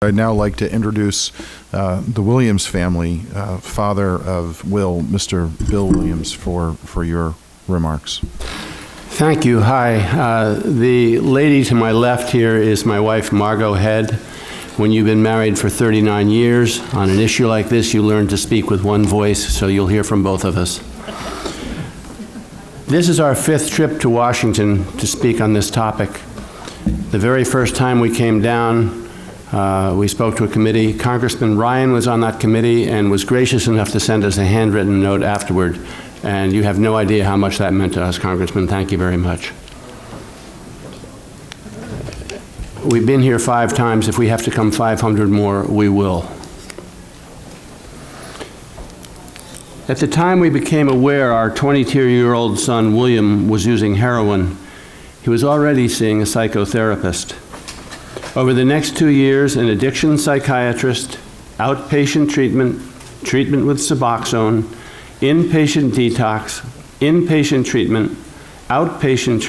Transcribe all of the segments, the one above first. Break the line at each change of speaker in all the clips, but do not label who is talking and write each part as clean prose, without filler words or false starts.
I'd now like to introduce the Williams family, father of Will, Mr. Bill Williams, for your remarks.
Thank you. Hi. The lady to my left here is my wife, Margot Head. When you've been married for 39 years, on an issue like this, you learn to speak with one voice, so you'll hear from both of us. This is our 5th trip to Washington to speak on this topic. The very first time we came down, we spoke to a committee. Congressman Ryan was on that committee and was gracious enough to send us a handwritten note afterward. And you have no idea how much that meant to us, Congressman. Thank you very much. We've been here 5 times. If we have to come 500 more, we will. At the time we became aware our 22-year-old son, William, was using heroin, he was already seeing a psychotherapist. Over the next 2 years, an addiction psychiatrist, outpatient treatment, treatment with Suboxone, inpatient detox, inpatient treatment, outpatient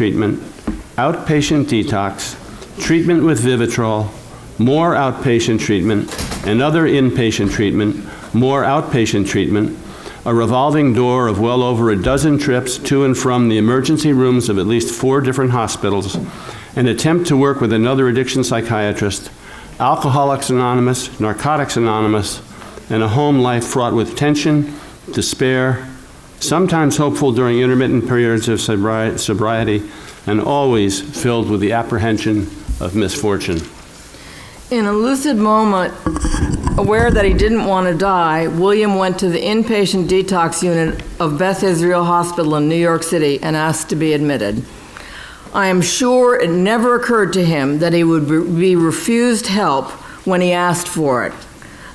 detox, treatment with Vivitrol, more outpatient treatment, another inpatient treatment, more outpatient treatment, a revolving door of well over a dozen trips to and from the emergency rooms of at least 4 different hospitals, an attempt to work with another addiction psychiatrist, Alcoholics Anonymous, Narcotics Anonymous, and a home life fraught with tension, despair, sometimes hopeful during intermittent periods of sobriety, and always filled with the apprehension of misfortune.
In a lucid moment, aware that he didn't want to die, William went to the inpatient detox unit of Beth Israel Hospital in New York City and asked to be admitted. I am sure it never occurred to him that he would be refused help when he asked for it.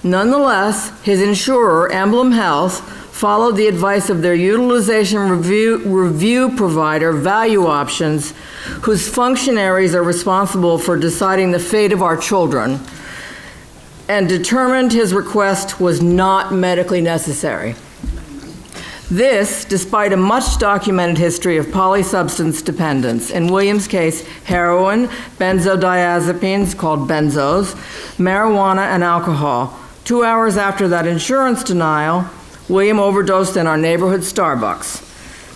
Nonetheless, his insurer, Emblem Health, followed the advice of their utilization review provider, Value Options, whose functionaries are responsible for deciding the fate of our children, and determined his request was not medically necessary. This, despite a much documented history of polysubstance dependence, in William's case, heroin, benzodiazepines, called benzos, marijuana, and alcohol. 2 hours after that insurance denial, William overdosed in our neighborhood Starbucks.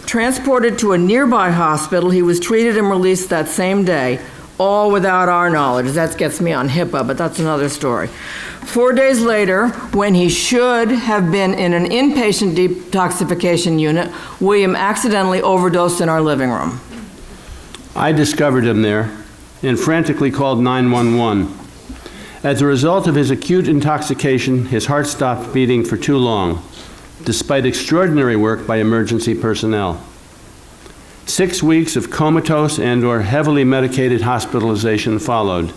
Transported to a nearby hospital, he was treated and released that same day, all without our knowledge. That gets me on HIPAA, but that's another story. 4 days later, when he should have been in an inpatient detoxification unit, William accidentally overdosed in our living room.
I discovered him there and frantically called 911. As a result of his acute intoxication, his heart stopped beating for too long, despite extraordinary work by emergency personnel. 6 weeks of comatose and/or heavily medicated hospitalization followed.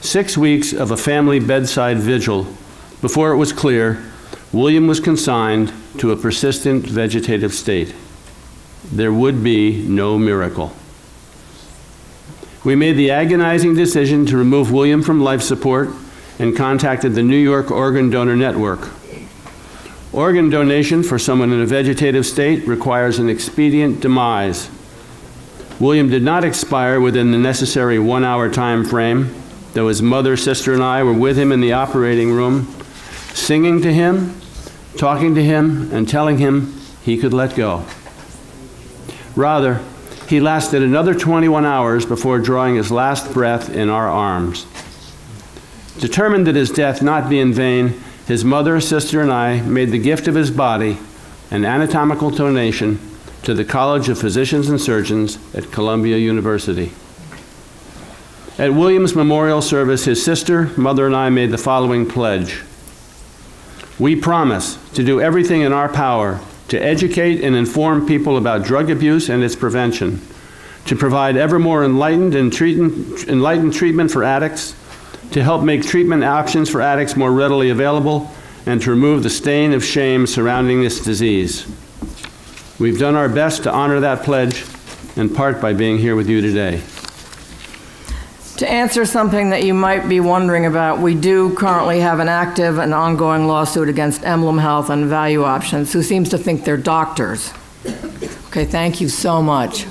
6 weeks of a family bedside vigil before it was clear William was consigned to a persistent vegetative state. There would be no miracle. We made the agonizing decision to remove William from life support and contacted the New York Organ Donor Network. Organ donation for someone in a vegetative state requires an expedient demise. William did not expire within the necessary 1-hour time frame, though his mother, sister, and I were with him in the operating room, singing to him, talking to him, and telling him he could let go. Rather, he lasted another 21 hours before drawing his last breath in our arms. Determined that his death not be in vain, his mother, sister, and I made the gift of his body, an anatomical donation, to the College of Physicians and Surgeons at Columbia University. At William's memorial service, his sister, mother, and I made the following pledge. We promise to do everything in our power to educate and inform people about drug abuse and its prevention, to provide ever more enlightened treatment for addicts, to help make treatment options for addicts more readily available, and to remove the stain of shame surrounding this disease. We've done our best to honor that pledge, in part by being here with you today.
To answer something that you might be wondering about, we do currently have an active and ongoing lawsuit against Emblem Health and Value Options, who seems to think they're doctors. Okay, thank you so much.